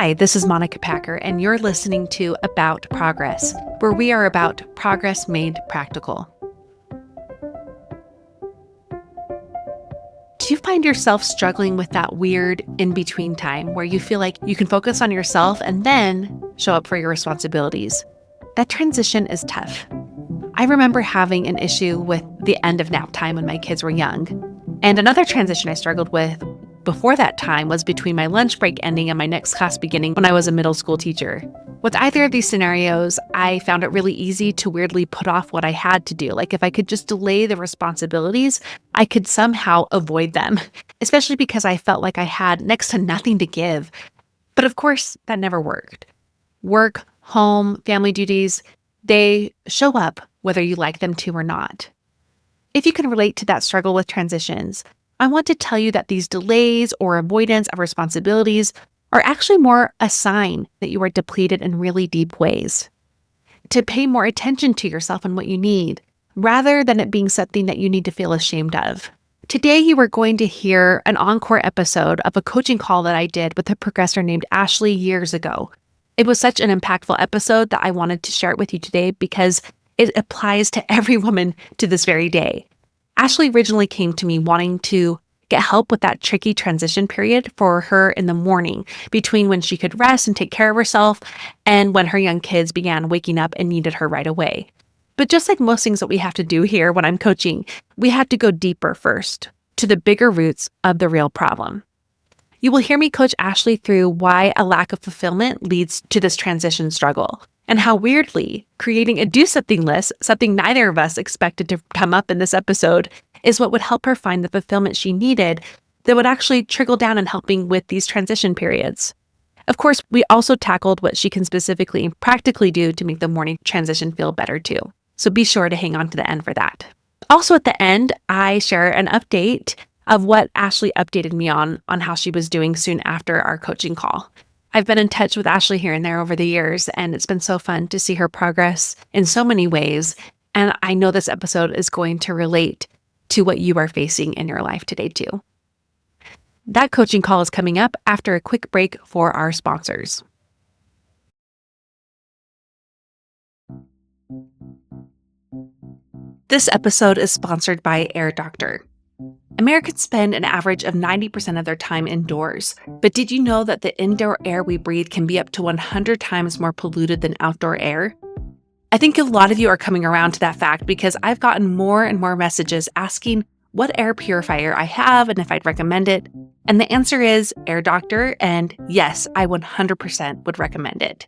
Hi, this is Monica Packer, and you're listening to About Progress, where we are about progress made practical. Do you find yourself struggling with that weird in-between time where you feel like you can focus on yourself and then show up for your responsibilities? That transition is tough. I remember having an issue with the end of nap time when my kids were young. And another transition I struggled with before that time was between my lunch break ending and my next class beginning when I was a middle school teacher. With either of these scenarios, I found it really easy to weirdly put off what I had to do. Like if I could just delay the responsibilities, I could somehow avoid them, especially because I felt like I had next to nothing to give. But of course, that never worked. Work, home, family duties, they show up whether you like them to or not. If you can relate to that struggle with transitions, I want to tell you that these delays or avoidance of responsibilities are actually more a sign that you are depleted in really deep ways. To pay more attention to yourself and what you need, rather than it being something that you need to feel ashamed of. Today, you are going to hear an encore episode of a coaching call that I did with a progressor named Ashley years ago. It was such an impactful episode that I wanted to share it with you today because it applies to every woman to this very day. Ashley originally came to me wanting to get help with that tricky transition period for her in the morning between when she could rest and take care of herself and when her young kids began waking up and needed her right away. But just like most things that we have to do here when I'm coaching, we have to go deeper first to the bigger roots of the real problem. You will hear me coach Ashley through why a lack of fulfillment leads to this transition struggle, and how weirdly, creating a do something list, something neither of us expected to come up in this episode, is what would help her find the fulfillment she needed that would actually trickle down in helping with these transition periods. Of course, we also tackled what she can specifically and practically do to make the morning transition feel better too. So be sure to hang on to the end for that. Also at the end, I share an update of what Ashley updated me on how she was doing soon after our coaching call. I've been in touch with Ashley here and there over the years, and it's been so fun to see her progress in so many ways. And I know this episode is going to relate to what you are facing in your life today too. That coaching call is coming up after a quick break for our sponsors. This episode is sponsored by Air Doctor. Americans spend an average of 90% of their time indoors, but did you know that the indoor air we breathe can be up to 100 times more polluted than outdoor air? I think a lot of you are coming around to that fact because I've gotten more and more messages asking what air purifier I have and if I'd recommend it. And the answer is Air Doctor, and yes, I 100% would recommend it.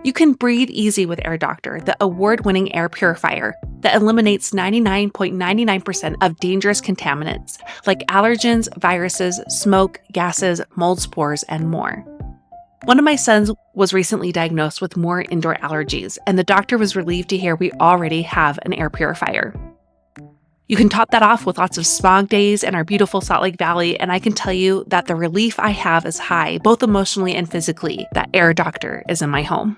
You can breathe easy with Air Doctor, the award-winning air purifier that eliminates 99.99% of dangerous contaminants like allergens, viruses, smoke, gases, mold spores, and more. One of my sons was recently diagnosed with more indoor allergies, and the doctor was relieved to hear we already have an air purifier. You can top that off with lots of smog days in our beautiful Salt Lake Valley, and I can tell you that the relief I have is high, both emotionally and physically, that Air Doctor is in my home.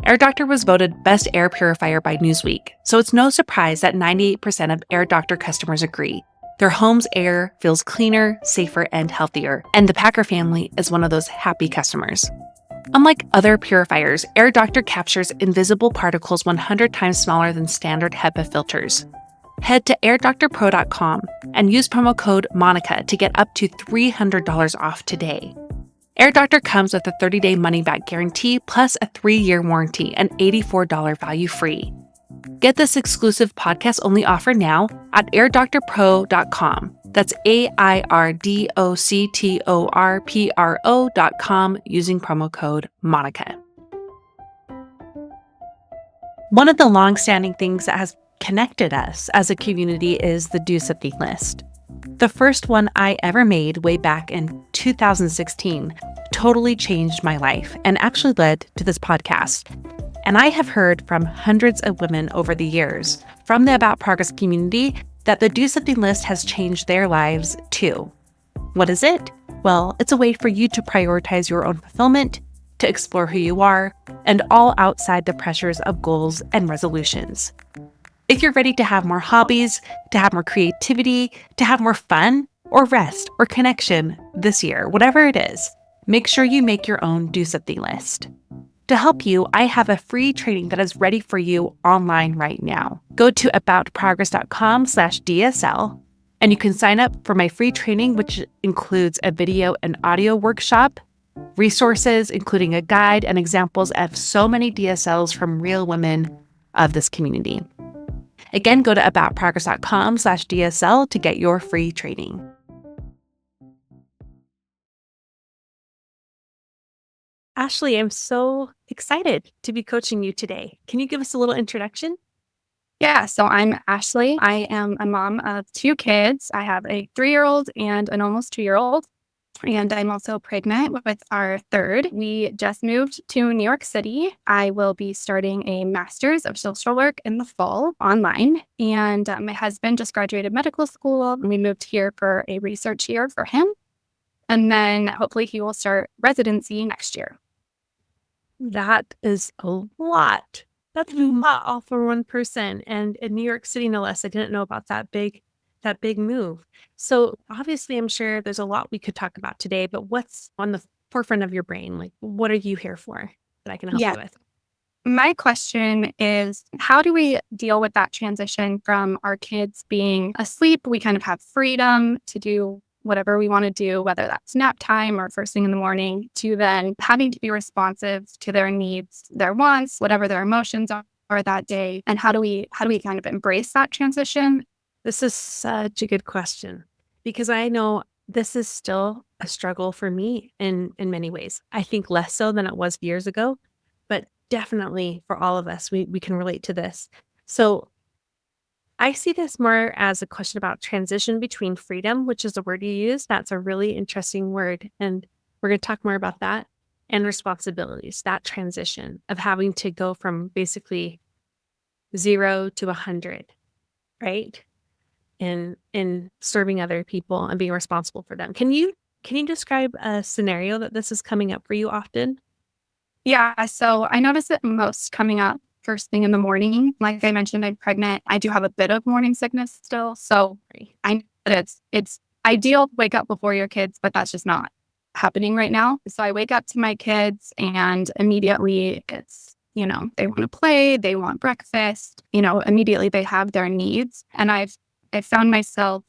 Air Doctor was voted Best Air Purifier by Newsweek, so it's no surprise that 98% of Air Doctor customers agree. Their home's air feels cleaner, safer, and healthier, and the Packer family is one of those happy customers. Unlike other purifiers, Air Doctor captures invisible particles 100 times smaller than standard HEPA filters. Head to airdoctorpro.com and use promo code MONICA to get up to $300 off today. Air Doctor comes with a 30-day money-back guarantee plus a 3-year warranty and $84 value free. Get this exclusive podcast-only offer now at airdoctorpro.com. That's airdoctorpro.com using promo code MONICA. One of the long-standing things that has connected us as a community is the Do Something list. The first one I ever made way back in 2016 totally changed my life and actually led to this podcast. And I have heard from hundreds of women over the years from the About Progress community that the Do Something list has changed their lives too. What is it? Well, it's a way for you to prioritize your own fulfillment, to explore who you are, and all outside the pressures of goals and resolutions. If you're ready to have more hobbies, to have more creativity, to have more fun, or rest, or connection this year, whatever it is, make sure you make your own do something list. To help you, I have a free training that is ready for you online right now. Go to aboutprogress.com/DSL and you can sign up for my free training, which includes a video and audio workshop, resources, including a guide and examples of so many DSLs from real women of this community. Again, go to aboutprogress.com/DSL to get your free training. Ashley, I'm so excited to be coaching you today. Can you give us a little introduction? Yeah, so I'm Ashley. I am a mom of two kids. I have a 3-year-old and an almost 2-year-old. And I'm also pregnant with our third. We just moved to New York City. I will be starting a master's of social work in the fall online. And my husband just graduated medical school. We moved here for a research year for him. And then hopefully he will start residency next year. That is a lot. That's a lot all for one person. And in New York City, no less. I didn't know about that big move. So obviously, I'm sure there's a lot we could talk about today, but what's on the forefront of your brain? Like, what are you here for that I can help Yeah. you with? My question is, how do we deal with that transition from our kids being asleep? We kind of have freedom to do whatever we want to do, whether that's nap time or first thing in the morning, to then having to be responsive to their needs, their wants, whatever their emotions are that day. And how do we kind of embrace that transition? This is such a good question because I know this is still a struggle for me in many ways. I think less so than it was years ago, but definitely for all of us, we can relate to this. So I see this more as a question about transition between freedom, which is the word you use. That's a really interesting word. And we're going to talk more about that, and responsibilities, that transition of having to go from basically 0 to 100, right? In serving other people and being responsible for them. Can you describe a scenario that this is coming up for you often? Yeah, so I notice it most coming up first thing in the morning. Like I mentioned, I'm pregnant. I do have a bit of morning sickness still. So I know that it's ideal to wake up before your kids, but that's just not happening right now. So I wake up to my kids and immediately they want to play, they want breakfast, immediately they have their needs. And I found myself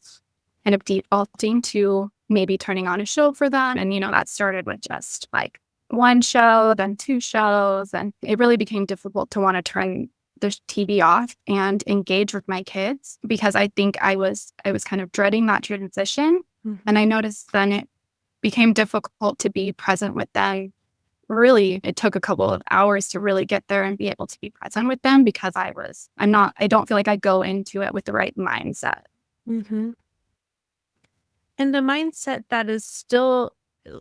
kind of defaulting to maybe turning on a show for them. And, that started with just like one show, then two shows. And it really became difficult to want to turn the TV off and engage with my kids because I think I was kind of dreading that transition. Mhm. And I noticed then it became difficult to be present with them. Really, it took a couple of hours to really get there and be able to be present with them because I don't feel like I go into it with the right mindset. Mhm. And the mindset that is still,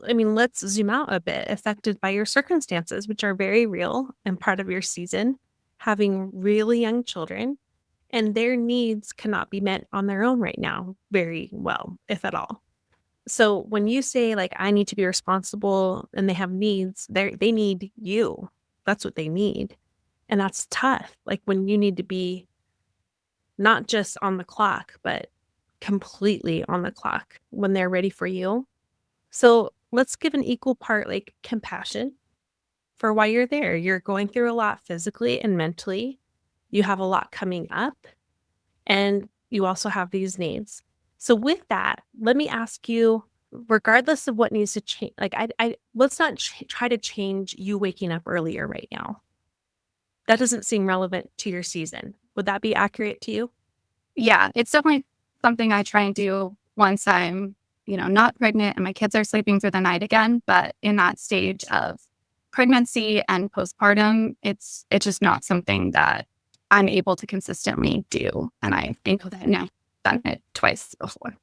I mean, let's zoom out a bit, affected by your circumstances, which are very real and part of your season, having really young children, and their needs cannot be met on their own right now very well, if at all. So when you say like I need to be responsible and they have needs, they need you. That's what they need. And that's tough. Like when you need to be not just on the clock, but completely on the clock when they're ready for you. So let's give an equal part like compassion for why you're there. You're going through a lot physically and mentally. You have a lot coming up, and you also have these needs. So with that, let me ask you, regardless of what needs to change, like I let's not try to change you waking up earlier right now. That doesn't seem relevant to your season. Would that be accurate to you? Yeah, it's definitely something I try and do once I'm, not pregnant and my kids are sleeping through the night again. But in that stage of pregnancy and postpartum, it's just not something that I'm able to consistently do. And I know that now I've done it twice before.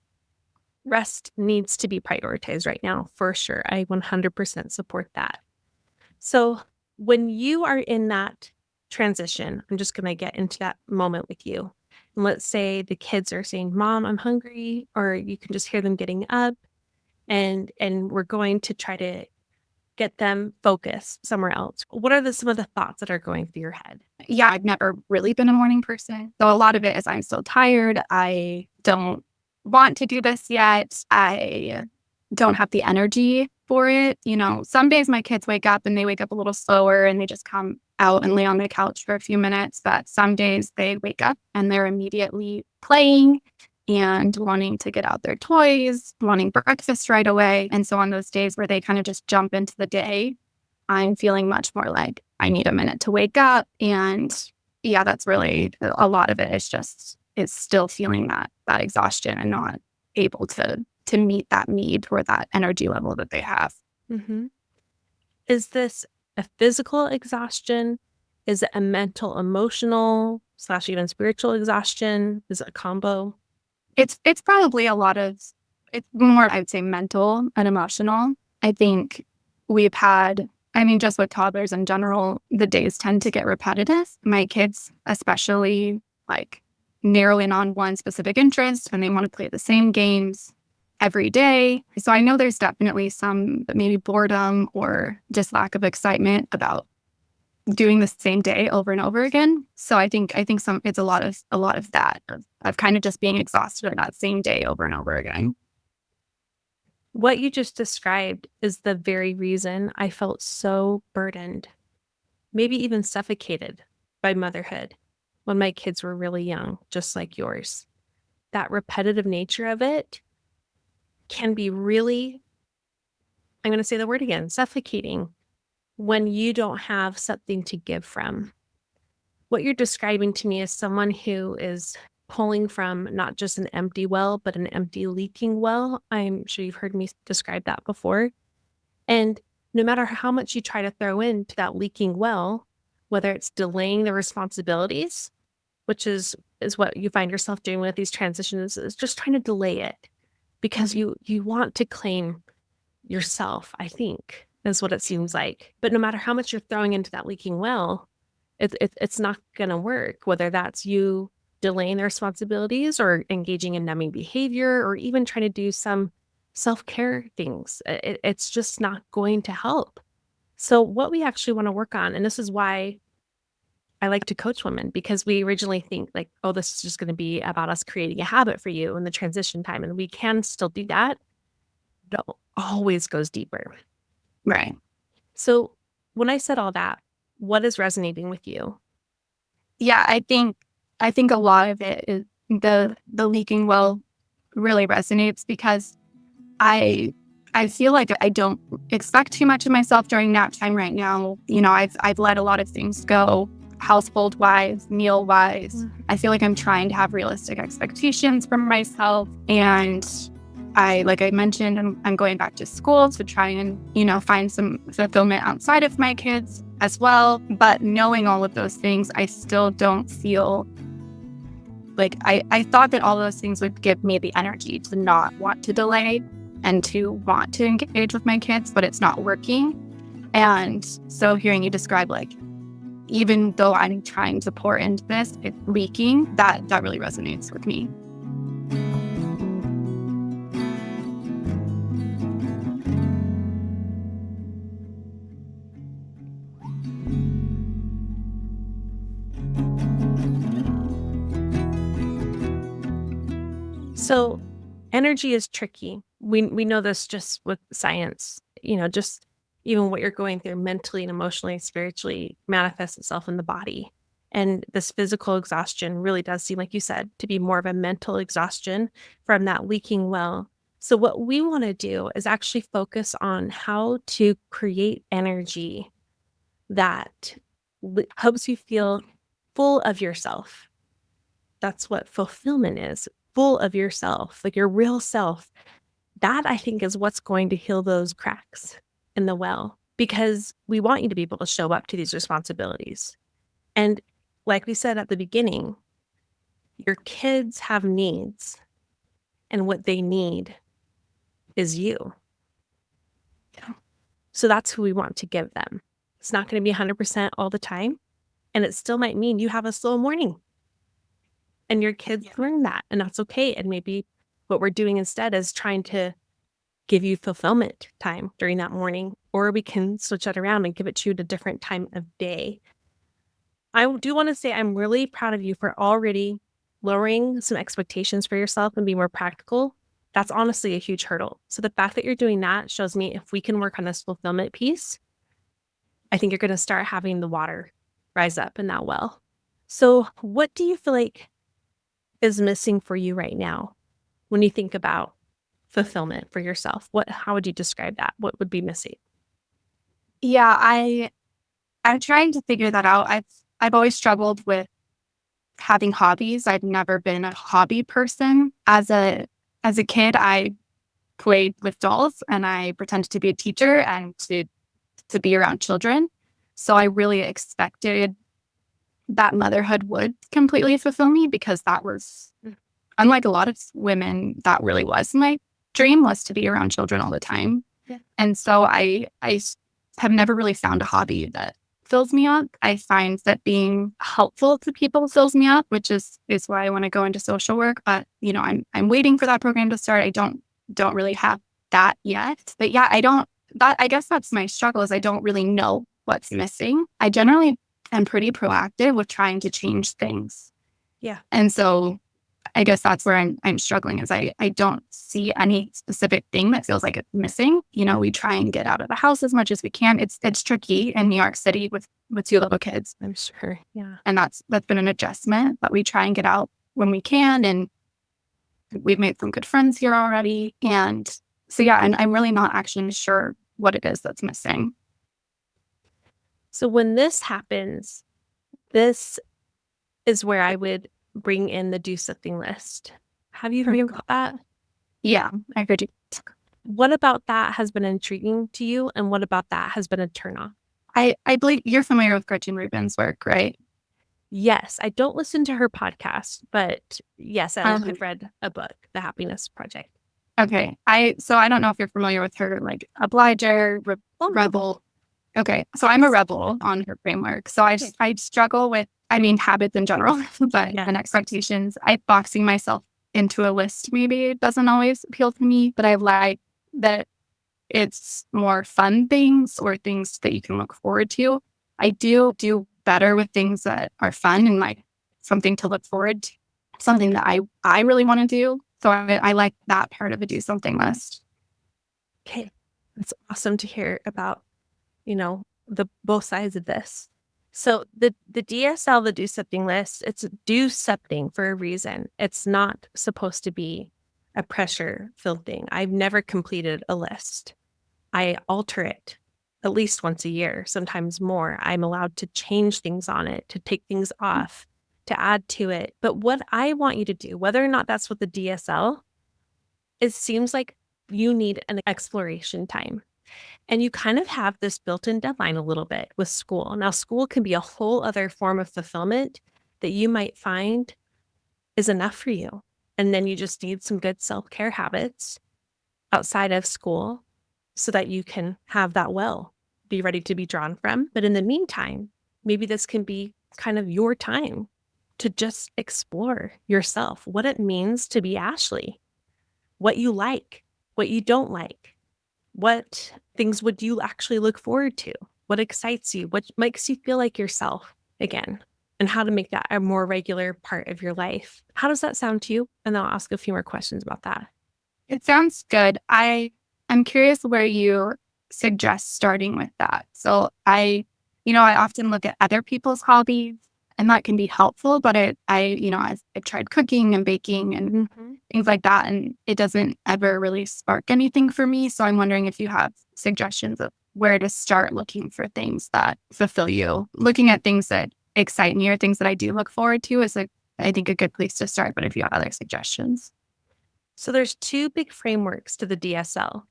Rest needs to be prioritized right now, for sure. I 100% support that. So when you are in that transition, I'm just going to get into that moment with you. And let's say the kids are saying, "Mom, I'm hungry," or you can just hear them getting up, and we're going to try to get them focused somewhere else. What are some of the thoughts that are going through your head? Yeah, I've never really been a morning person. So a lot of it is I'm still tired. I don't want to do this yet. I don't have the energy. for it. Some days my kids wake up and they wake up a little slower and they just come out and lay on the couch for a few minutes. But some days they wake up and they're immediately playing and wanting to get out their toys, wanting breakfast right away. And so on those days where they kind of just jump into the day, I'm feeling much more like I need a minute to wake up. And yeah, that's really a lot of it. It's still feeling that exhaustion and not able to meet that need or that energy level that they have. Mm-hmm. Is this a physical exhaustion? Is it a mental, emotional / even spiritual exhaustion? Is it a combo? It's probably it's more, I would say, mental and emotional. I think just with toddlers in general, the days tend to get repetitive. My kids especially like narrow in on one specific interest and they want to play the same games every day. So I know there's definitely some maybe boredom or just lack of excitement about doing the same day over and over again. So I think it's a lot of that of kind of just being exhausted on that same day over and over again. What you just described is the very reason I felt so burdened, maybe even suffocated by motherhood when my kids were really young, just like yours. That repetitive nature of it can be really, I'm going to say the word again, suffocating when you don't have something to give from. What you're describing to me is someone who is pulling from not just an empty well, but an empty leaking well. I'm sure you've heard me describe that before. And no matter how much you try to throw into that leaking well, whether it's delaying the responsibilities, which is what you find yourself doing with these transitions, is just trying to delay it because you want to claim yourself, I think, is what it seems like. But no matter how much you're throwing into that leaking well, it's not going to work, whether that's you delaying the responsibilities or engaging in numbing behavior or even trying to do some self-care things. It's just not going to help. So what we actually want to work on, and this is why I like to coach women, because we originally think like, oh, this is just going to be about us creating a habit for you in the transition time. And we can still do that. But it always goes deeper. Right. So when I said all that, what is resonating with you? Yeah, I think a lot of it is the leaking well really resonates because I feel like I don't expect too much of myself during nap time right now. I've let a lot of things go, household wise, meal wise. I feel like I'm trying to have realistic expectations from myself. And like I mentioned, I'm going back to school to try and, find some fulfillment outside of my kids as well. But knowing all of those things, I still don't feel like I thought that all those things would give me the energy to not want to delay and to want to engage with my kids, but it's not working. And so hearing you describe, like, even though I'm trying to pour into this, it's leaking, that really resonates with me. So energy is tricky. We know this just with science, just even what you're going through mentally and emotionally and spiritually manifests itself in the body. And this physical exhaustion really does seem, like you said, to be more of a mental exhaustion from that leaking well. So what we want to do is actually focus on how to create energy that helps you feel full of yourself. That's what fulfillment is, full of yourself, like your real self. That, I think, is what's going to heal those cracks in the well, because we want you to be able to show up to these responsibilities. And like we said at the beginning, your kids have needs, and what they need is you. So that's who we want to give them. It's not going to be 100% all the time. And it still might mean you have a slow morning. And your kids learn that, and that's okay. And maybe what we're doing instead is trying to give you fulfillment time during that morning, or we can switch it around and give it to you at a different time of day. I do want to say I'm really proud of you for already lowering some expectations for yourself and being more practical That's honestly a huge hurdle. So the fact that you're doing that shows me if we can work on this fulfillment piece, I think you're going to start having the water rise up in that well. So what do you feel like is missing for you right now when you think about fulfillment for yourself? How would you describe that? What would be missing? Yeah, I'm trying to figure that out. I've always struggled with having hobbies. I've never been a hobby person. As a kid, I played with dolls and I pretended to be a teacher and to be around children. So I really expected that motherhood would completely fulfill me because that was, unlike a lot of women, that really was my dream, was to be around children all the time. Yeah. And so I have never really found a hobby that fills me up. I find that being helpful to people fills me up, which is why I want to go into social work. But I'm waiting for that program to start. I don't really have that yet. But yeah, I guess that's my struggle, is I don't really know what's missing. I generally am pretty proactive with trying to change things. Yeah. And so I guess that's where I'm struggling, is I don't see any specific thing that feels like it's missing. We try and get out of the house as much as we can. It's tricky in New York City with two little kids. I'm sure. Yeah. And that's been an adjustment, but we try and get out when we can. And we've made some good friends here already. And so, yeah, and I'm really not actually sure what it is that's missing. So when this happens, this is where I would bring in the do something list. Have you heard about that? Yeah, I heard you. What about that has been intriguing to you? And what about that has been a turn off? I believe you're familiar with Gretchen Rubin's work, right? Yes. I don't listen to her podcast, but yes, I've read a book, The Happiness Project. Okay. So I don't know if you're familiar with her, like Obliger, Rebel. Okay. So I'm a rebel on her framework. So I struggle with, habits in general, but and expectations. Boxing myself into a list maybe doesn't always appeal to me, but I like that it's more fun things or things that you can look forward to. I do better with things that are fun and like something to look forward to, something that I really want to do. So I like that part of a do something list. Okay. That's awesome to hear about, the both sides of this. So the DSL, the do something list, it's do something for a reason. It's not supposed to be a pressure filled thing. I've never completed a list. I alter it at least once a year, sometimes more. I'm allowed to change things on it, to take things off, to add to it. But what I want you to do, whether or not that's what the DSL, it seems like you need an exploration time. And you kind of have this built-in deadline a little bit with school. Now, school can be a whole other form of fulfillment that you might find is enough for you. And then you just need some good self-care habits outside of school so that you can have that well be ready to be drawn from. But in the meantime, maybe this can be kind of your time to just explore yourself, what it means to be Ashley, what you like, what you don't like. What things would you actually look forward to? What excites you? What makes you feel like yourself again? And how to make that a more regular part of your life. How does that sound to you? And then I'll ask a few more questions about that. It sounds good. I'm curious where you suggest starting with that. So I often look at other people's hobbies and that can be helpful, but I've tried cooking and baking and things like that, and it doesn't ever really spark anything for me. So I'm wondering if you have suggestions of where to start looking for things that fulfill you. Looking at things that excite me or things that I do look forward to is I think a good place to start, but if you have other suggestions. So there's two big frameworks to the DSL.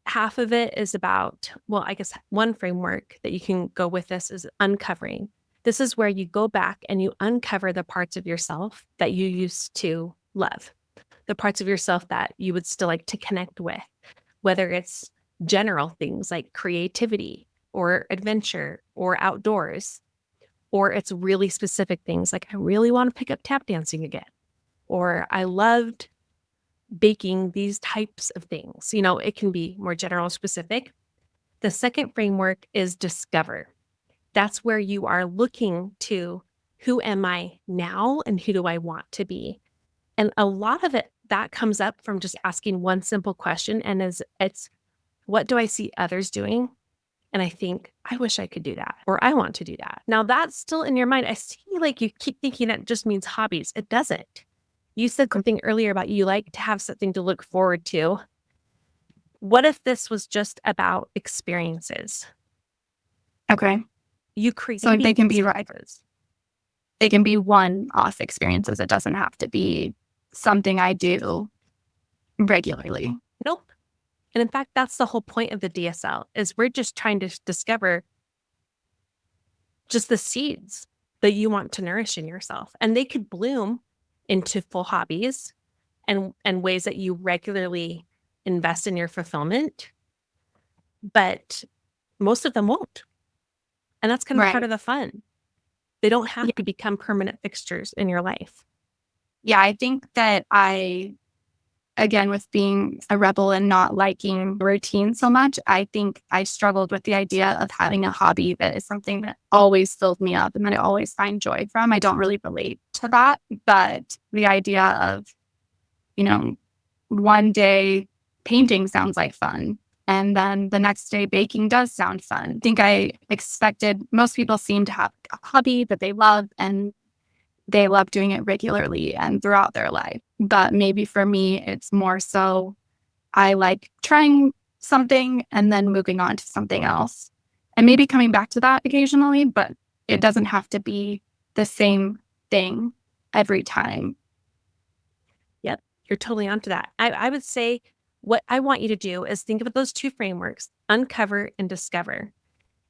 Half of it is about, well, I guess one framework that you can go with this is uncovering. This is where you go back and you uncover the parts of yourself that you used to love, the parts of yourself that you would still like to connect with, whether it's general things like creativity or adventure or outdoors, or it's really specific things like I really want to pick up tap dancing again, or I loved baking these types of things. It can be more general specific. The second framework is discover. That's where you are looking to who am I now and who do I want to be? And a lot of it that comes up from just asking one simple question, and it's what do I see others doing? And I think, I wish I could do that, or I want to do that. Now that's still in your mind. I see like you keep thinking that just means hobbies. It doesn't. You said something earlier about you like to have something to look forward to. What if this was just about experiences? Okay. You create So they can be experiences. they can be one-off experiences. It doesn't have to be something I do regularly. Nope. And in fact, that's the whole point of the DSL is we're just trying to discover just the seeds that you want to nourish in yourself. And they could bloom into full hobbies and ways that you regularly invest in your fulfillment. But most of them won't. And that's kind of part Right. of the fun. They don't have Yeah. to become permanent fixtures in your life. Yeah, I think that again, with being a rebel and not liking routine so much, I think I struggled with the idea of having a hobby that is something that always fills me up and that I always find joy from. I don't really relate to that, but the idea of, one day painting sounds like fun. And then the next day baking does sound fun. I think I expected most people seem to have a hobby that they love and they love doing it regularly and throughout their life. But maybe for me, it's more so I like trying something and then moving on to something else and maybe coming back to that occasionally, but it doesn't have to be the same thing every time. Yep, you're totally onto that. I would say what I want you to do is think of those two frameworks, uncover and discover.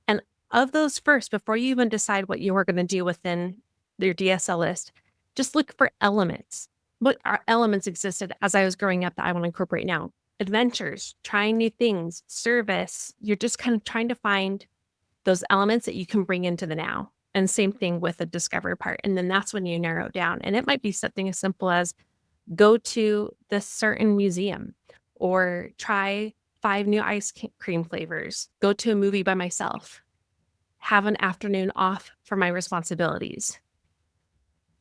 And of those first, before you even decide what you are going to do within your DSL list, just look for elements. What elements existed as I was growing up that I want to incorporate now? Adventures, trying new things, service. You're just kind of trying to find those elements that you can bring into the now. And same thing with the discover part. And then that's when you narrow it down. And it might be something as simple as go to this certain museum or try 5 new ice cream flavors, go to a movie by myself, have an afternoon off for my responsibilities.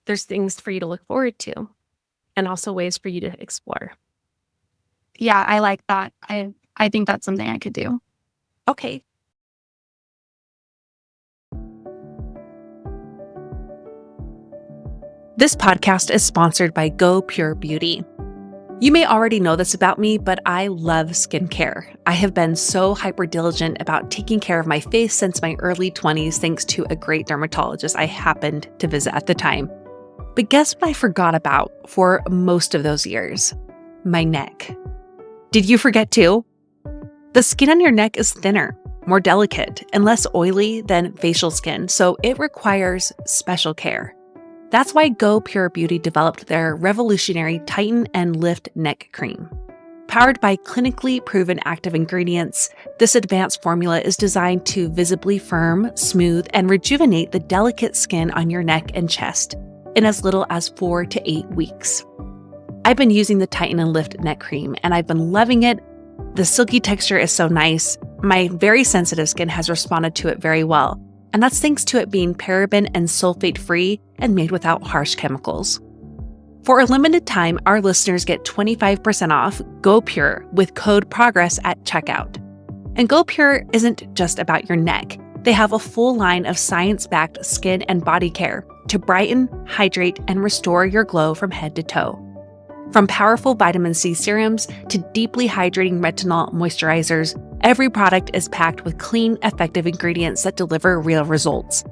There's things for you to look forward to and also ways for you to explore. Yeah, I like that. I think that's something I could do. Okay. This podcast is sponsored by Go Pure Beauty. You may already know this about me, but I love skincare. I have been so hyper diligent about taking care of my face since my early 20s, thanks to a great dermatologist I happened to visit at the time. But guess what I forgot about for most of those years? My neck. Did you forget too? The skin on your neck is thinner, more delicate, and less oily than facial skin, so it requires special care. That's why Go Pure Beauty developed their revolutionary Tighten and Lift Neck Cream. Powered by clinically proven active ingredients, this advanced formula is designed to visibly firm, smooth, and rejuvenate the delicate skin on your neck and chest in as little as 4 to 8 weeks. I've been using the Tighten and Lift Neck Cream, and I've been loving it. The silky texture is so nice. My very sensitive skin has responded to it very well. And that's thanks to it being paraben and sulfate-free and made without harsh chemicals. For a limited time, our listeners get 25% off Go Pure with code PROGRESS at checkout. And Go Pure isn't just about your neck. They have a full line of science-backed skin and body care to brighten, hydrate, and restore your glow from head to toe. From powerful vitamin C serums to deeply hydrating retinol moisturizers, every product is packed with clean, effective ingredients that deliver real results.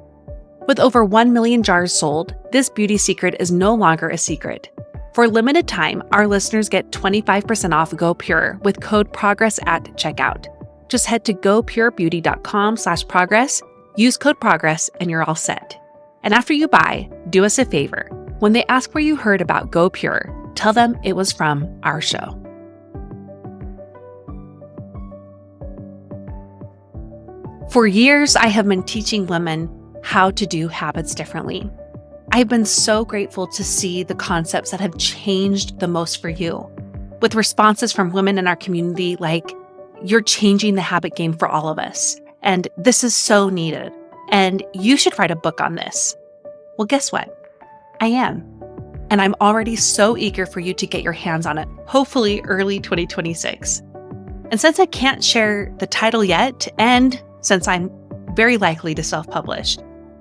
With over 1 million jars sold, this beauty secret is no longer a secret. For a limited time, our listeners get 25% off Go Pure with code PROGRESS at checkout. Just head to gopurebeauty.com/progress, use code PROGRESS, and you're all set. And after you buy, do us a favor. When they ask where you heard about Go Pure, tell them it was from our show. For years, I have been teaching women how to do habits differently. I've been so grateful to see the concepts that have changed the most for you, with responses from women in our community like, "You're changing the habit game for all of us, and this is so needed, and you should write a book on this." Well, guess what? I am. and I'm already so eager for you to get your hands on it, hopefully early 2026. And since I can't share the title yet, and since I'm very likely to self-publish,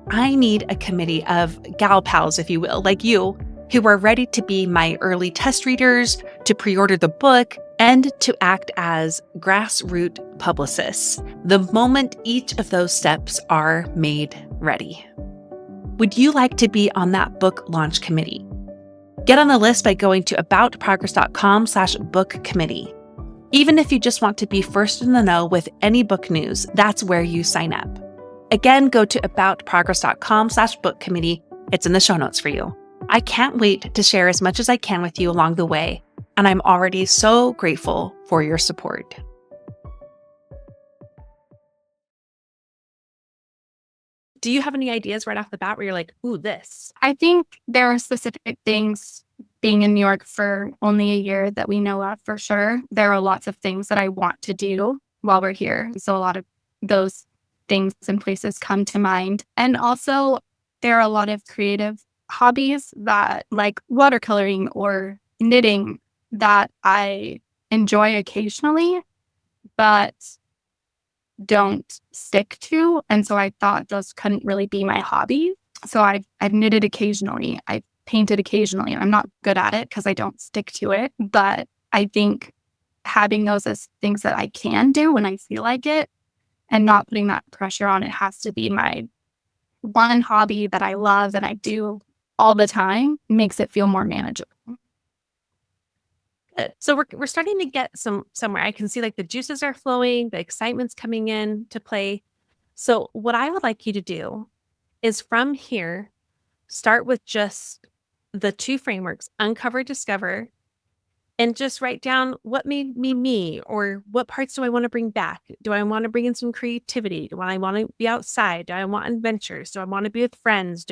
I need a committee of gal pals, if you will, like you, who are ready to be my early test readers, to pre-order the book, and to act as grassroots publicists the moment each of those steps are made ready. Would you like to be on that book launch committee? Get on the list by going to aboutprogress.com/book committee. Even if you just want to be first in the know with any book news, that's where you sign up. Again, go to aboutprogress.com/book committee. It's in the show notes for you. I can't wait to share as much as I can with you along the way, and I'm already so grateful for your support. Do you have any ideas right off the bat where you're like, ooh, this? I think there are specific things being in New York for only a year that we know of for sure. There are lots of things that I want to do while we're here. So a lot of those things and places come to mind. And also, there are a lot of creative hobbies that, like watercoloring or knitting, that I enjoy occasionally, but don't stick to. And so I thought those couldn't really be my hobby. So I've knitted occasionally. I've painted occasionally. I'm not good at it because I don't stick to it. But I think having those as things that I can do when I feel like it and not putting that pressure on it has to be my one hobby that I love and I do all the time makes it feel more manageable. Good. So we're starting to get somewhere. I can see like the juices are flowing, the excitement's coming in to play. So what I would like you to do is from here, start with just the two frameworks, uncover, discover, and just write down what made me me, or what parts do I want to bring back? Do I want to bring in some creativity? Do I want to be outside? Do I want adventures? Do I want to be with friends?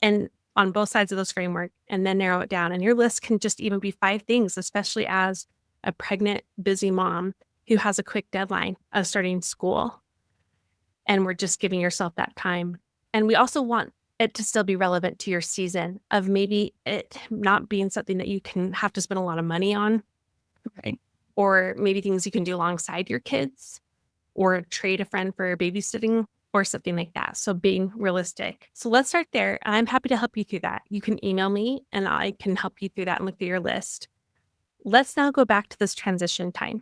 And on both sides of those framework, and then narrow it down. And your list can just even be 5 things, especially as a pregnant, busy mom who has a quick deadline of starting school. And we're just giving yourself that time. And we also want it to still be relevant to your season of maybe it not being something that you can have to spend a lot of money on, Right. or maybe things you can do alongside your kids, or trade a friend for babysitting or something like that. So being realistic. So let's start there. I'm happy to help you through that. You can email me and I can help you through that and look through your list. Let's now go back to this transition time.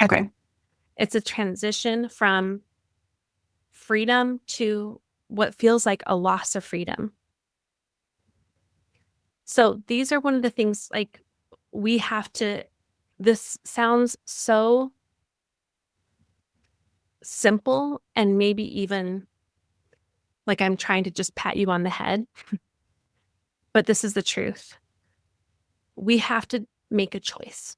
Okay. It's a transition from freedom to what feels like a loss of freedom. So these are one of the things, like, this sounds so simple and maybe even like I'm trying to just pat you on the head, but this is the truth. We have to make a choice.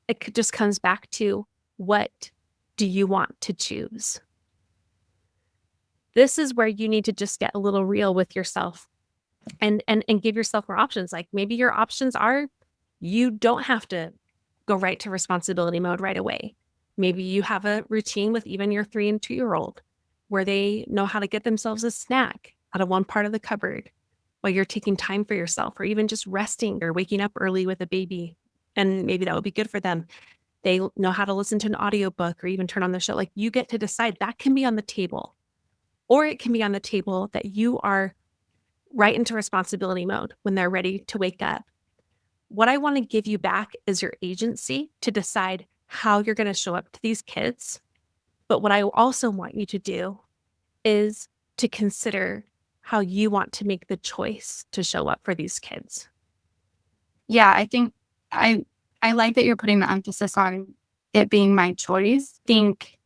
It just comes back to, what do you want to choose? This is where you need to just get a little real with yourself and give yourself more options. Like maybe your options are, you don't have to go right to responsibility mode right away. Maybe you have a routine with even your 3 and 2-year-old where they know how to get themselves a snack out of one part of the cupboard while you're taking time for yourself, or even just resting or waking up early with a baby. And maybe that would be good for them. They know how to listen to an audiobook or even turn on the show. Like, you get to decide. That can be on the table. Or it can be on the table that you are right into responsibility mode when they're ready to wake up. What I want to give you back is your agency to decide how you're going to show up to these kids. But what I also want you to do is to consider how you want to make the choice to show up for these kids. Yeah, I think I like that you're putting the emphasis on it being my choice. I think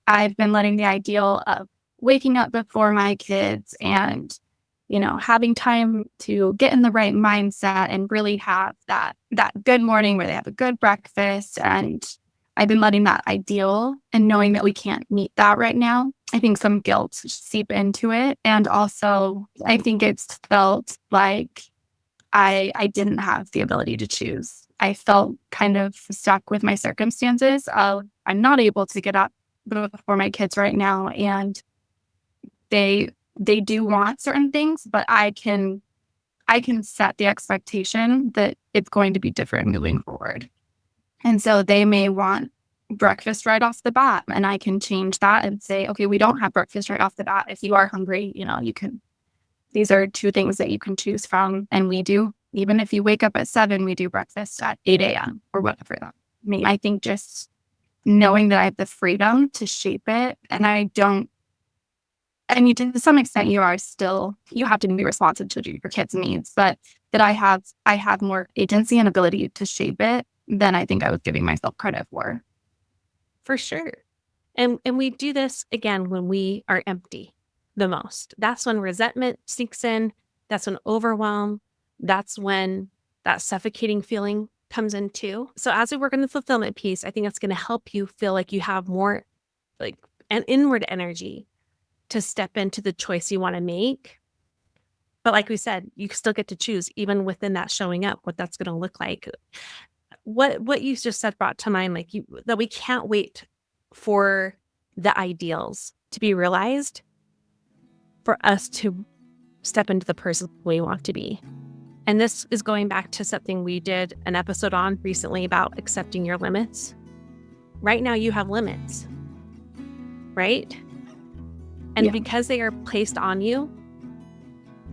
I've been letting the ideal of waking up before my kids and, having time to get in the right mindset and really have that good morning where they have a good breakfast. And I've been letting that ideal and knowing that we can't meet that right now. I think some guilt seep into it. And also I think it's felt like I didn't have the ability to choose. I felt kind of stuck with my circumstances of, I'm not able to get up before my kids right now, and they do want certain things, but I can I can set the expectation that it's going to be different moving forward. And so they may want breakfast right off the bat, and I can change that and say, okay, we don't have breakfast right off the bat. If you are hungry, you can, these are two things that you can choose from. And we do, even if you wake up at 7, we do breakfast at 8 a.m. or whatever that may be. I think just knowing that I have the freedom to shape it, and to some extent you have to be responsive to your kids' needs, but that I have more agency and ability to shape it than I think I was giving myself credit for. For sure. And we do this again when we are empty the most. That's when resentment sneaks in. That's when overwhelm. That's when that suffocating feeling comes in too. So as we work on the fulfillment piece, I think it's going to help you feel like you have more like an inward energy to step into the choice you want to make. But like we said, you still get to choose even within that showing up, what that's going to look like. What you just said brought to mind, that we can't wait for the ideals to be realized for us to step into the person we want to be. And this is going back to something we did an episode on recently about accepting your limits. Right now you have limits, right? And because they are placed on you,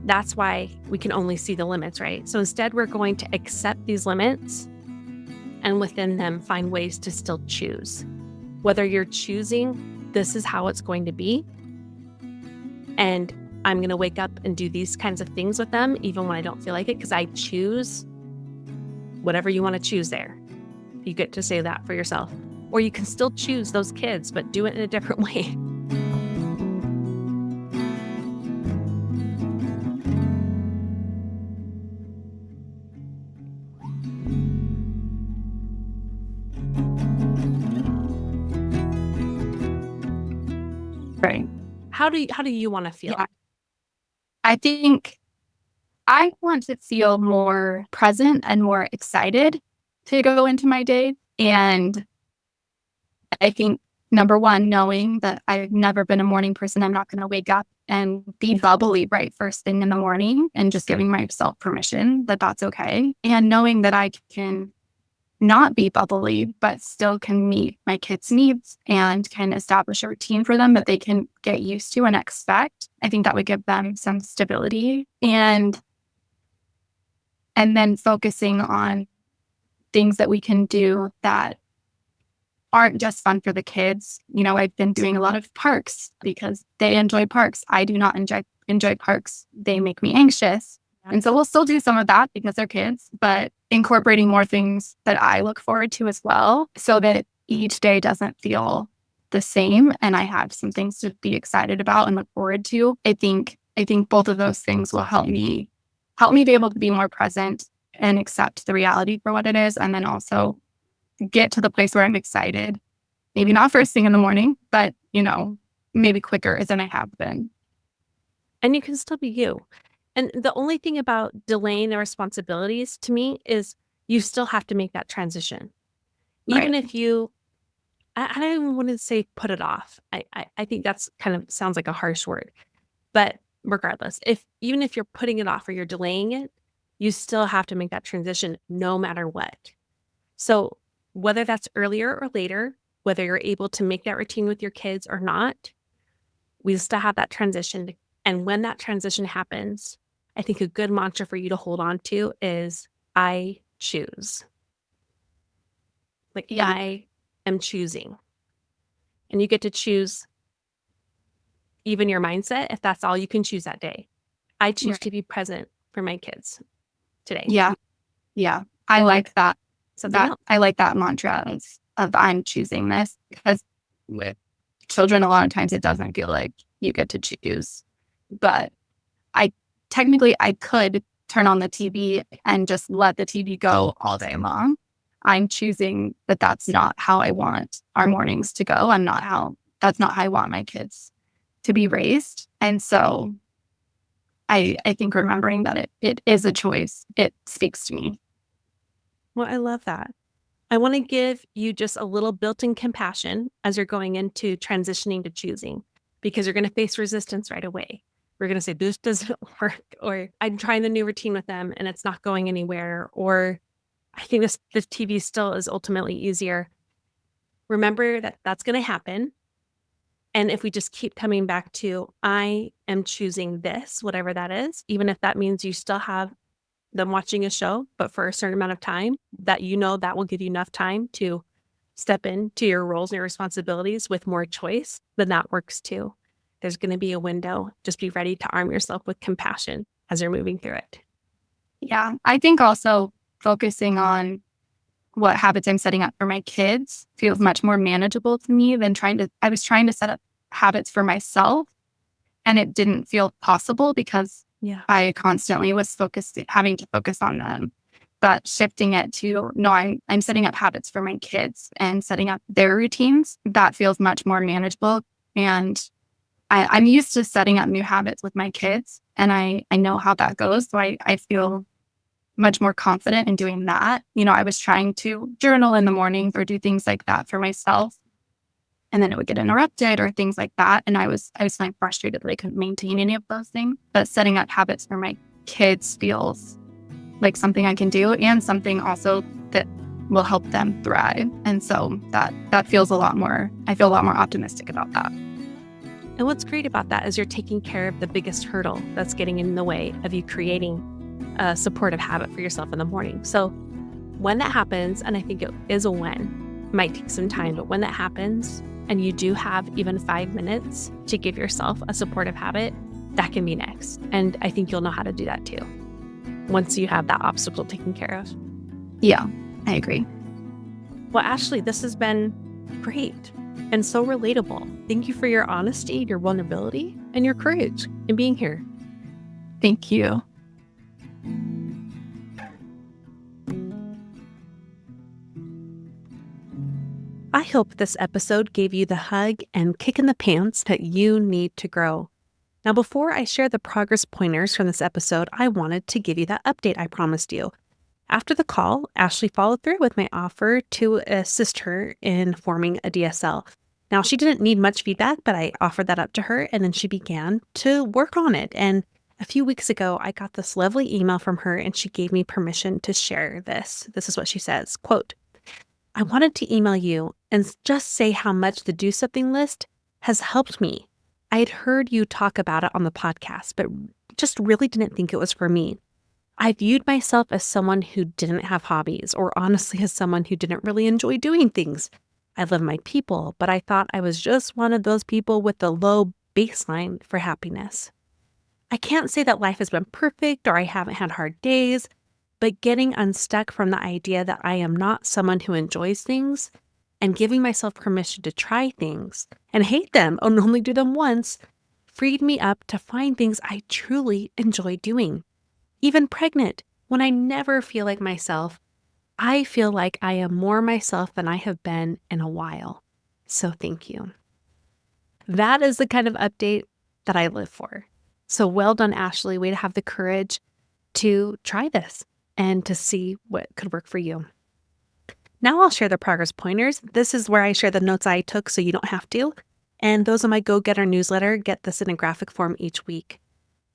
that's why we can only see the limits, right? So instead, we're going to accept these limits and within them find ways to still choose. Whether you're choosing, this is how it's going to be, and I'm going to wake up and do these kinds of things with them, even when I don't feel like it, because I choose whatever you want to choose there. You get to say that for yourself. Or you can still choose those kids, but do it in a different way. Right. How do you want to feel? Yeah. I think I want to feel more present and more excited to go into my day. And I think, number one, knowing that I've never been a morning person, I'm not going to wake up and be bubbly right first thing in the morning, and just giving myself permission that that's okay. And knowing that I can not be bubbly, but still can meet my kids' needs and can establish a routine for them that they can get used to and expect. I think that would give them some stability. And then focusing on things that we can do that aren't just fun for the kids. I've been doing a lot of parks because they enjoy parks. I do not enjoy parks. They make me anxious. And so we'll still do some of that because they're kids, but incorporating more things that I look forward to as well, so that each day doesn't feel the same and I have some things to be excited about and look forward to. I think both of those things will help me be able to be more present and accept the reality for what it is, and then also get to the place where I'm excited. Maybe not first thing in the morning, but maybe quicker than I have been. And you can still be you. And the only thing about delaying the responsibilities to me is you still have to make that transition. Even if you, I don't even want to say put it off. I think that's kind of sounds like a harsh word. But regardless, even if you're putting it off or you're delaying it, you still have to make that transition no matter what. So whether that's earlier or later, whether you're able to make that routine with your kids or not, we still have that transition. And when that transition happens, I think a good mantra for you to hold on to is, I choose. I am choosing. And you get to choose even your mindset if that's all you can choose that day. I choose to be present for my kids today. Yeah. Yeah. I like that. I like that mantra of I'm choosing this, because with children, a lot of times it doesn't feel like you get to choose. But I could turn on the TV and just let the TV go all day long. I'm choosing that that's not how I want our mornings to go. That's not how I want my kids to be raised. And so I think remembering that it is a choice, it speaks to me. Well, I love that. I want to give you just a little built-in compassion as you're going into transitioning to choosing, because you're going to face resistance right away. we're going to say, this doesn't work, or I'm trying the new routine with them and it's not going anywhere, or I think this TV still is ultimately easier. Remember that that's going to happen. And if we just keep coming back to, I am choosing this, whatever that is, even if that means you still have them watching a show, but for a certain amount of time, that that will give you enough time to step into your roles and your responsibilities with more choice, then that works too. There's going to be a window. Just be ready to arm yourself with compassion as you're moving through it. Yeah. I think also focusing on what habits I'm setting up for my kids feels much more manageable to me than I was trying to set up habits for myself, and it didn't feel possible because I constantly was having to focus on them. But shifting it to, no, I'm setting up habits for my kids and setting up their routines, that feels much more manageable. And I'm used to setting up new habits with my kids, and I know how that goes. So I feel much more confident in doing that. I was trying to journal in the mornings or do things like that for myself, and then it would get interrupted or things like that. And I was feeling frustrated that I couldn't maintain any of those things. But setting up habits for my kids feels like something I can do, and something also that will help them thrive. And so that feels I feel a lot more optimistic about that. And what's great about that is you're taking care of the biggest hurdle that's getting in the way of you creating a supportive habit for yourself in the morning. So when that happens, and I think it is a when, it might take some time, but when that happens and you do have even 5 minutes to give yourself a supportive habit, that can be next. And I think you'll know how to do that too, once you have that obstacle taken care of. Yeah, I agree. Well, Ashley, this has been great and so relatable. Thank you for your honesty, your vulnerability, and your courage in being here. Thank you. I hope this episode gave you the hug and kick in the pants that you need to grow. Now, before I share the progress pointers from this episode, I wanted to give you that update I promised you. After the call, Ashley followed through with my offer to assist her in forming a DSL. Now, she didn't need much feedback, but I offered that up to her, and then she began to work on it. And a few weeks ago, I got this lovely email from her, and she gave me permission to share this. This is what she says, quote, I wanted to email you and just say how much the Do Something list has helped me. I had heard you talk about it on the podcast, but just really didn't think it was for me. I viewed myself as someone who didn't have hobbies, or honestly as someone who didn't really enjoy doing things. I love my people, but I thought I was just one of those people with the low baseline for happiness. I can't say that life has been perfect or I haven't had hard days, but getting unstuck from the idea that I am not someone who enjoys things and giving myself permission to try things and hate them and only do them once freed me up to find things I truly enjoy doing. Even pregnant, when I never feel like myself, I feel like I am more myself than I have been in a while. So thank you. That is the kind of update that I live for. So well done, Ashley. Way to have the courage to try this and to see what could work for you. Now I'll share the progress pointers. This is where I share the notes I took so you don't have to. And those in my Go Getter newsletter get this in a graphic form each week.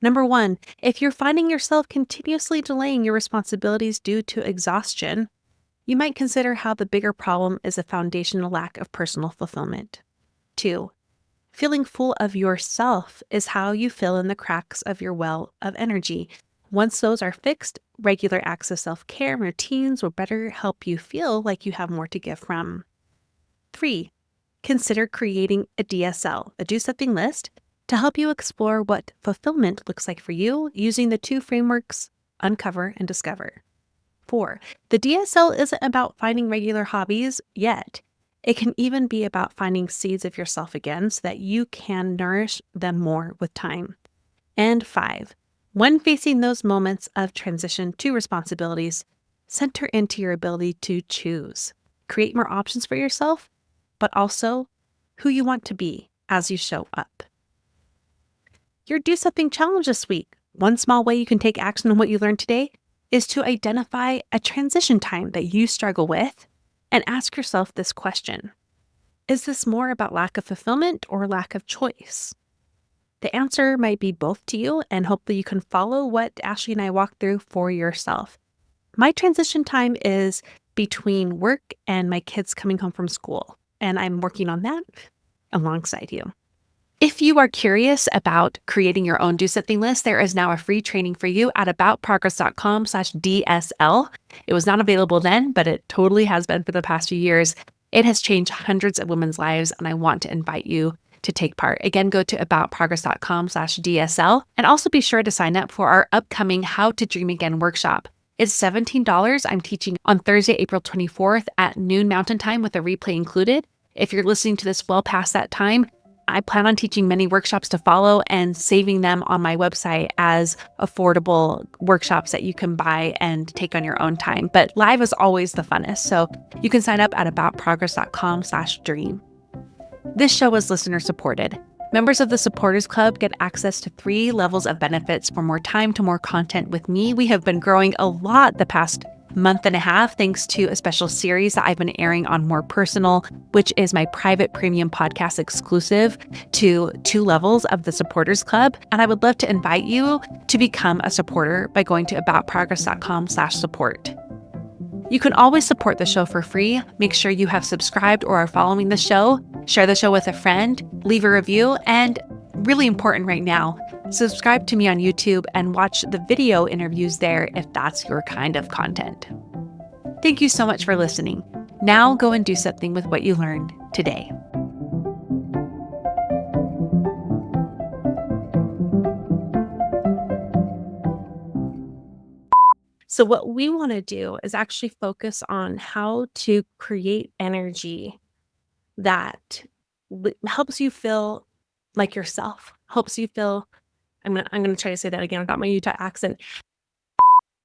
Number 1, if you're finding yourself continuously delaying your responsibilities due to exhaustion, you might consider how the bigger problem is a foundational lack of personal fulfillment. 2, feeling full of yourself is how you fill in the cracks of your well of energy. Once those are fixed, regular acts of self-care and routines will better help you feel like you have more to give from. 3, consider creating a DSL, a Do Something list, to help you explore what fulfillment looks like for you using the 2 frameworks, Uncover and Discover. 4, the DSL isn't about finding regular hobbies yet. It can even be about finding seeds of yourself again so that you can nourish them more with time. And 5, when facing those moments of transition to responsibilities, center into your ability to choose. Create more options for yourself, but also who you want to be as you show up. Your Do Something challenge this week. One small way you can take action on what you learned today is to identify a transition time that you struggle with and ask yourself this question. Is this more about lack of fulfillment or lack of choice? The answer might be both to you, and hopefully you can follow what Ashley and I walked through for yourself. My transition time is between work and my kids coming home from school, and I'm working on that alongside you. If you are curious about creating your own Do Something list, there is now a free training for you at aboutprogress.com/DSL. It was not available then, but it totally has been for the past few years. It has changed hundreds of women's lives, and I want to invite you to take part. Again, go to aboutprogress.com/DSL, and also be sure to sign up for our upcoming How to Dream Again workshop. It's $17. I'm teaching on Thursday, April 24th at noon Mountain Time with a replay included. If you're listening to this well past that time, I plan on teaching many workshops to follow and saving them on my website as affordable workshops that you can buy and take on your own time. But live is always the funnest, so you can sign up at aboutprogress.com/dream. This show is listener supported. Members of the Supporters Club get access to 3 levels of benefits for more time to more content with me. We have been growing a lot the past month and a half, thanks to a special series that I've been airing on More Personal, which is my private premium podcast exclusive to 2 levels of the Supporters Club. And I would love to invite you to become a supporter by going to aboutprogress.com/support. You can always support the show for free. Make sure you have subscribed or are following the show. Share the show with a friend, leave a review, and really important right now, subscribe to me on YouTube and watch the video interviews there if that's your kind of content. Thank you so much for listening. Now go and do something with what you learned today. So what we want to do is actually focus on how to create energy that helps you feel like yourself, helps you feel, I'm going to try to say that again. I got my Utah accent.